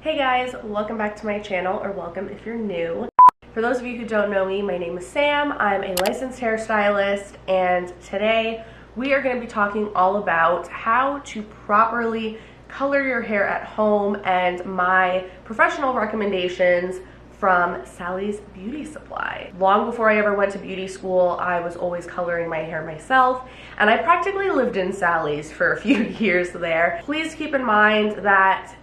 Hey guys, welcome back to my channel, or welcome if you're new. For those of you who don't know me, my name is Sam. I'm a licensed hairstylist, and today we are going to be talking all about how to properly color your hair at home and my professional recommendations from Sally's Beauty Supply. Long before I ever went to beauty school, I was always coloring my hair myself, and I practically lived in Sally's for a few years there. Please keep in mind that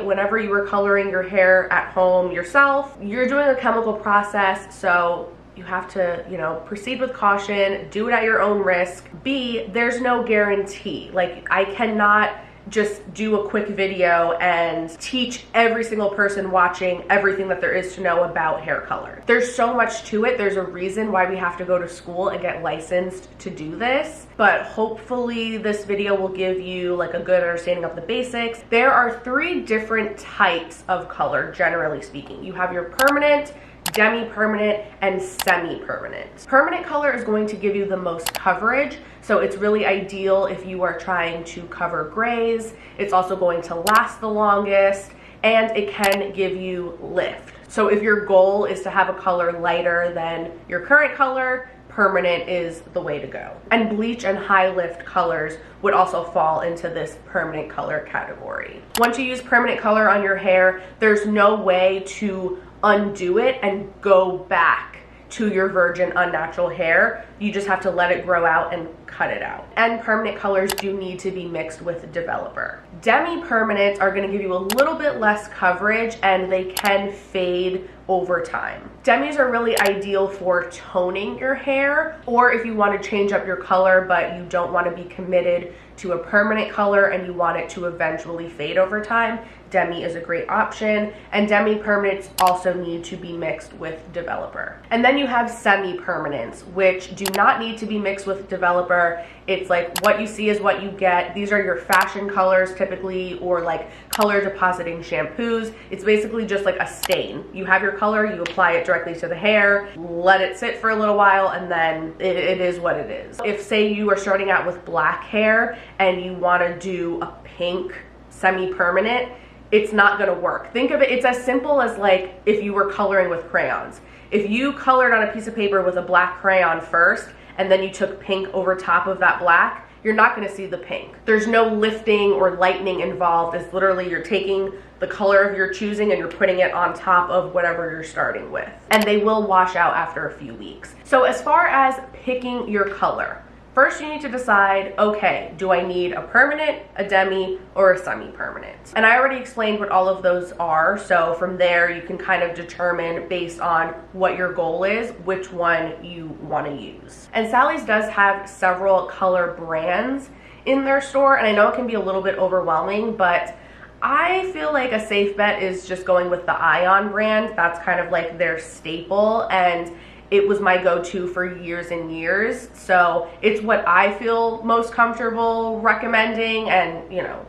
whenever you are coloring your hair at home yourself, you're doing a chemical process, so you have to, proceed with caution, do it at your own risk. B, there's no guarantee. Like, I cannot just do a quick video and teach every single person watching everything that there is to know about hair color. There's so much to it. There's a reason why we have to go to school and get licensed to do this, but hopefully this video will give you like a good understanding of the basics. There are 3 different types of color, generally speaking. You have your permanent, demi-permanent, and semi-permanent. Permanent color is going to give you the most coverage, so it's really ideal if you are trying to cover grays. It's also going to last the longest, and it can give you lift. So if your goal is to have a color lighter than your current color, permanent is the way to go. And bleach and high lift colors would also fall into this permanent color category. Once you use permanent color on your hair, there's no way to undo it and go back to your virgin unnatural hair. You just have to let it grow out and cut it out. And permanent colors do need to be mixed with developer. Demi-permanent are going to give you a little bit less coverage, and they can fade over time. Demis are really ideal for toning your hair, or if you want to change up your color but you don't want to be committed to a permanent color and you want it to eventually fade over time, demi is a great option. And demi-permanents also need to be mixed with developer. And then you have semi-permanents, which do not need to be mixed with developer. It's like what you see is what you get. These are your fashion colors typically, or like color depositing shampoos. It's basically just like a stain. You have your color, you apply it directly to the hair, let it sit for a little while, and then it is what it is. If say you are starting out with black hair and you want to do a pink semi-permanent, it's not going to work. Think of it, it's as simple as like if you were coloring with crayons. If you colored on a piece of paper with a black crayon first and then you took pink over top of that black, you're not going to see the pink. There's no lifting or lightening involved. It's literally you're taking the color of your choosing and you're putting it on top of whatever you're starting with. And they will wash out after a few weeks. So as far as picking your color, first, you need to decide, okay, do I need a permanent, a demi, or a semi-permanent? And I already explained what all of those are, so from there you can kind of determine based on what your goal is, which one you want to use. And Sally's does have several color brands in their store, and I know it can be a little bit overwhelming, but I feel like a safe bet is just going with the Ion brand. That's kind of like their staple, and it was my go-to for years and years. So it's what I feel most comfortable recommending and,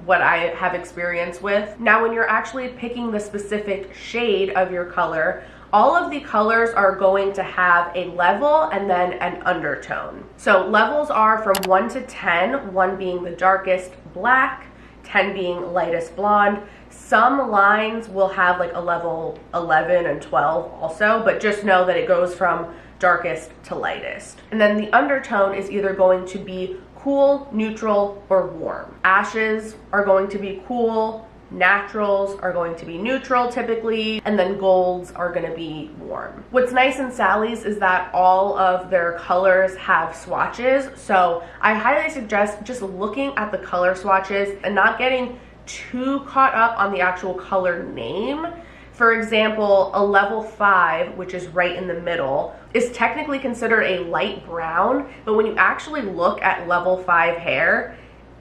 what I have experience with. Now, when you're actually picking the specific shade of your color, all of the colors are going to have a level and then an undertone. So levels are from 1 to 10, 1 being the darkest black, 10 being lightest blonde. Some lines will have like a level 11 and 12 also, but just know that it goes from darkest to lightest. And then the undertone is either going to be cool, neutral, or warm. Ashes are going to be cool, naturals are going to be neutral typically, and then golds are going to be warm. What's nice in Sally's is that all of their colors have swatches, so I highly suggest just looking at the color swatches and not getting too caught up on the actual color name. For example, a level 5, which is right in the middle, is technically considered a light brown, but when you actually look at level 5 hair,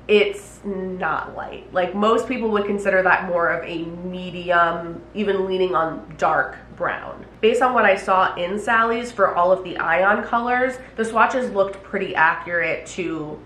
it's not light. Like, most people would consider that more of a medium, even leaning on dark brown. Based on what I saw in Sally's for all of the Ion colors, the swatches looked pretty accurate to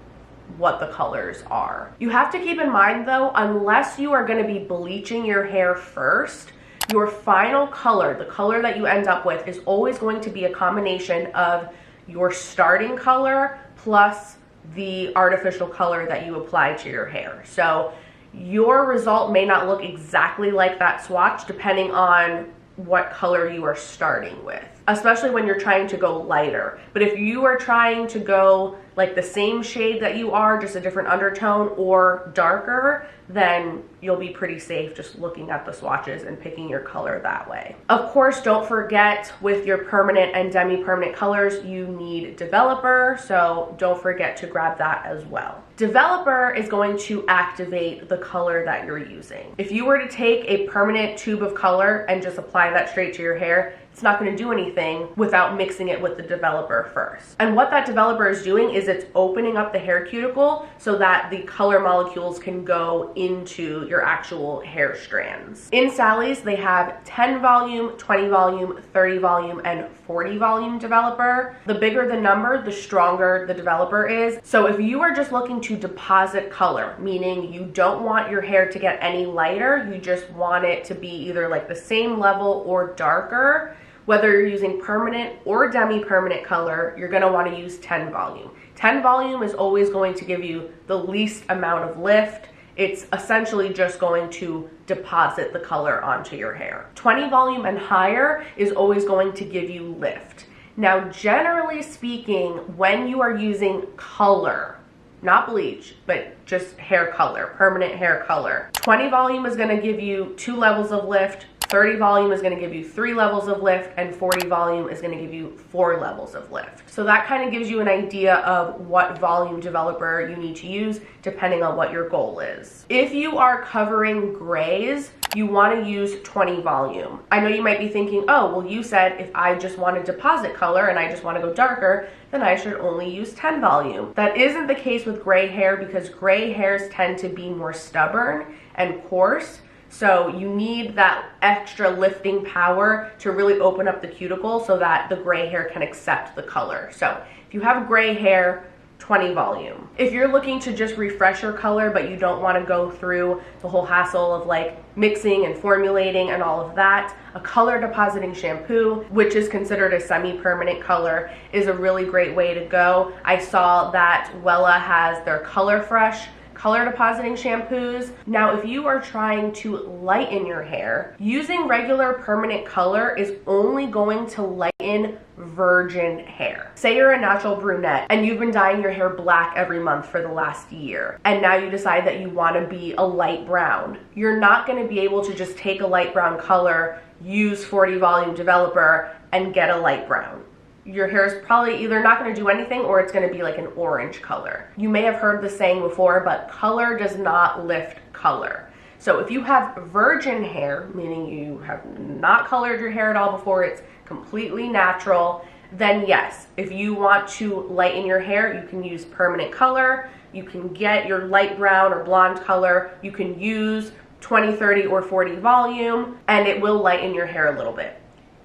what the colors are. You have to keep in mind though, unless you are going to be bleaching your hair first, your final color, the color that you end up with, is always going to be a combination of your starting color plus the artificial color that you apply to your hair. So your result may not look exactly like that swatch depending on what color you are starting with, especially when you're trying to go lighter. But if you are trying to go like the same shade that you are, just a different undertone, or darker, then you'll be pretty safe just looking at the swatches and picking your color that way. Of course, don't forget with your permanent and demi-permanent colors, you need developer, so don't forget to grab that as well. Developer is going to activate the color that you're using. If you were to take a permanent tube of color and just apply that straight to your hair, it's not going to do anything without mixing it with the developer first. And what that developer is doing is it's opening up the hair cuticle so that the color molecules can go into your actual hair strands. In Sally's, they have 10 volume, 20 volume, 30 volume, and 40 volume developer. The bigger the number, the stronger the developer is. So if you are just looking to deposit color, meaning you don't want your hair to get any lighter, you just want it to be either like the same level or darker, whether you're using permanent or demi-permanent color, you're gonna wanna use 10 volume. 10 volume is always going to give you the least amount of lift. It's essentially just going to deposit the color onto your hair. 20 volume and higher is always going to give you lift. Now, generally speaking, when you are using color, not bleach, but just hair color, permanent hair color, 20 volume is gonna give you 2 levels of lift, 30 volume is going to give you 3 levels of lift, and 40 volume is going to give you 4 levels of lift. So that kind of gives you an idea of what volume developer you need to use depending on what your goal is. If you are covering grays, you want to use 20 volume. I know you might be thinking, oh, well, you said if I just want to deposit color and I just want to go darker, then I should only use 10 volume. That isn't the case with gray hair because gray hairs tend to be more stubborn and coarse. So you need that extra lifting power to really open up the cuticle so that the gray hair can accept the color. So if you have gray hair, 20 volume. If you're looking to just refresh your color, but you don't want to go through the whole hassle of like mixing and formulating and all of that, a color depositing shampoo, which is considered a semi-permanent color, is a really great way to go. I saw that Wella has their Color Fresh color depositing shampoos. Now, if you are trying to lighten your hair, using regular permanent color is only going to lighten virgin hair. Say you're a natural brunette and you've been dyeing your hair black every month for the last year, and now you decide that you want to be a light brown. You're not going to be able to just take a light brown color, use 40 volume developer, and get a light brown. Your hair is probably either not going to do anything or it's going to be like an orange color. You may have heard the saying before, but color does not lift color. So if you have virgin hair, meaning you have not colored your hair at all before, it's completely natural, then yes, if you want to lighten your hair, you can use permanent color, you can get your light brown or blonde color, you can use 20, 30, or 40 volume, and it will lighten your hair a little bit.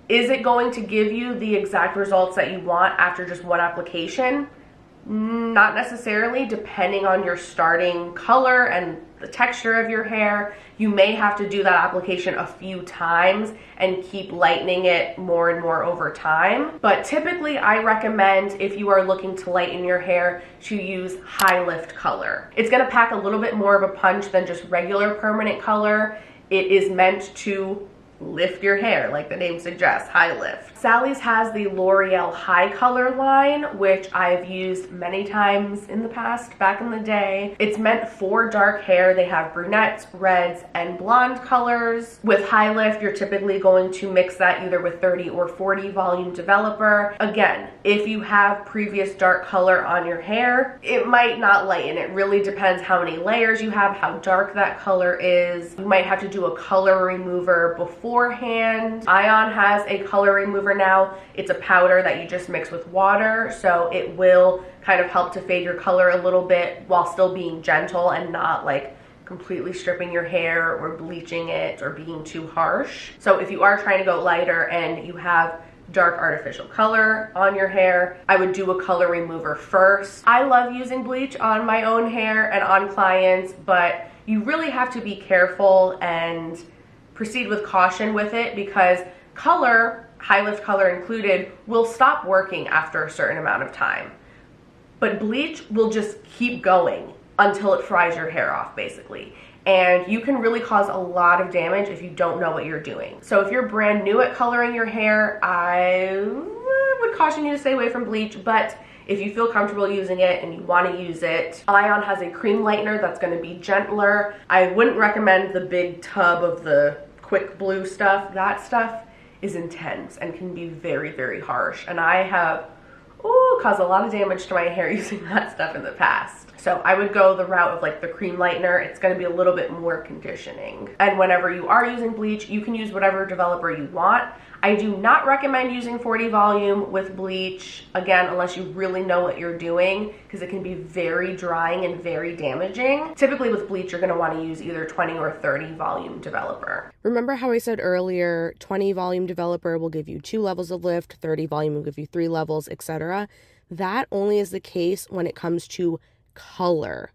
Is it going to give you the exact results that you want after just one application? Not necessarily, depending on your starting color and the texture of your hair. You may have to do that application a few times and keep lightening it more and more over time. But typically I recommend, if you are looking to lighten your hair, to use high lift color. It's gonna pack a little bit more of a punch than just regular permanent color. It is meant to lift your hair, like the name suggests, high lift. Sally's has the L'Oreal High Color line, which I've used many times in the past, back in the day. It's meant for dark hair. They have brunettes, reds, and blonde colors. With high lift, you're typically going to mix that either with 30 or 40 volume developer. Again, if you have previous dark color on your hair, it might not lighten. It really depends how many layers you have, how dark that color is. You might have to do a color remover beforehand. Ion has a color remover now. It's a powder that you just mix with water, so it will kind of help to fade your color a little bit while still being gentle and not like completely stripping your hair or bleaching it or being too harsh. So if you are trying to go lighter and you have dark artificial color on your hair, I would do a color remover first. I love using bleach on my own hair and on clients, but you really have to be careful and proceed with caution with it, because color, high lift color included, will stop working after a certain amount of time. But bleach will just keep going until it fries your hair off, basically. and you can really cause a lot of damage if you don't know what you're doing. So if you're brand new at coloring your hair, I would caution you to stay away from bleach, but if you feel comfortable using it and you want to use it, Ion has a cream lightener that's going to be gentler. I wouldn't recommend the big tub of the quick blue stuff. That stuff is intense and can be very, very harsh. And I have caused a lot of damage to my hair using that stuff in the past. So I would go the route of like the cream lightener. It's going to be a little bit more conditioning. And whenever you are using bleach, you can use whatever developer you want. I do not recommend using 40 volume with bleach, again, unless you really know what you're doing, because it can be very drying and very damaging. Typically with bleach, you're going to want to use either 20 or 30 volume developer. Remember how I said earlier, 20 volume developer will give you 2 levels of lift, 30 volume will give you 3 levels, etc. That only is the case when it comes to color.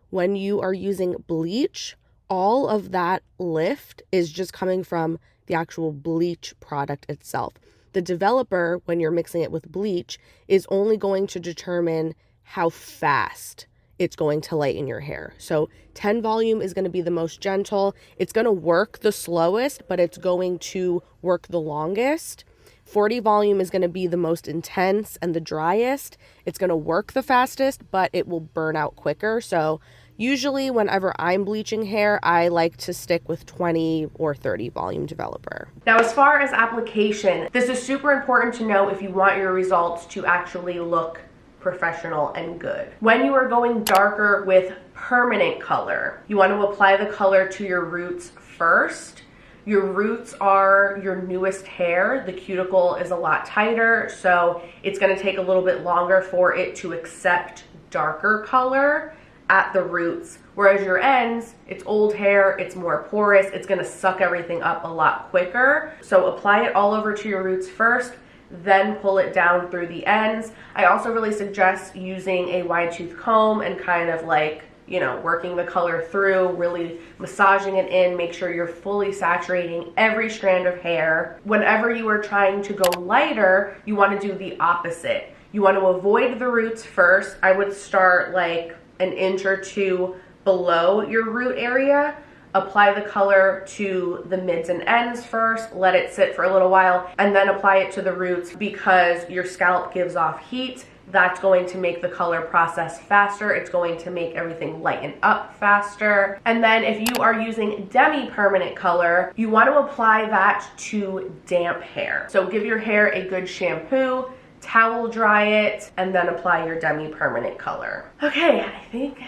When you are using bleach, all of that lift is just coming from the actual bleach product itself. The developer, when you're mixing it with bleach, is only going to determine how fast it's going to lighten your hair. So 10 volume is going to be the most gentle. It's going to work the slowest, but it's going to work the longest. 40 volume is going to be the most intense and the driest. It's going to work the fastest, but it will burn out quicker. So usually whenever I'm bleaching hair, I like to stick with 20 or 30 volume developer. Now, as far as application, this is super important to know if you want your results to actually look professional and good. When you are going darker with permanent color, you want to apply the color to your roots first. Your roots are your newest hair. The cuticle is a lot tighter, so it's going to take a little bit longer for it to accept darker color at the roots, whereas your ends, it's old hair, it's more porous, it's going to suck everything up a lot quicker. So apply it all over to your roots first, then pull it down through the ends. I also really suggest using a wide tooth comb and kind of like, you know, working the color through, really massaging it in, make sure you're fully saturating every strand of hair. Whenever you are trying to go lighter, you want to do the opposite. You want to avoid the roots first. I would start like an inch or two below your root area. Apply the color to the mids and ends first, let it sit for a little while, and then apply it to the roots because your scalp gives off heat. That's going to make the color process faster. It's going to make everything lighten up faster. And then if you are using demi-permanent color, you want to apply that to damp hair. So give your hair a good shampoo, towel dry it, and then apply your demi-permanent color. Okay, I think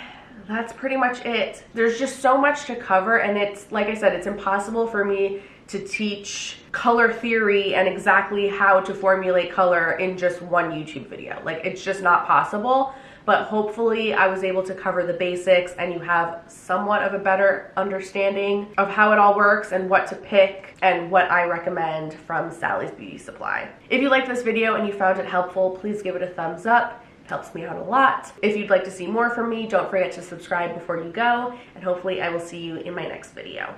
that's pretty much it. There's just so much to cover, and it's, like I said, it's impossible for me to teach color theory and exactly how to formulate color in just one YouTube video. Like, it's just not possible, but hopefully I was able to cover the basics and you have somewhat of a better understanding of how it all works and what to pick and what I recommend from Sally's Beauty Supply. If you liked this video and you found it helpful, please give it a thumbs up. It helps me out a lot. If you'd like to see more from me, don't forget to subscribe before you go, and hopefully I will see you in my next video.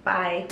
Bye.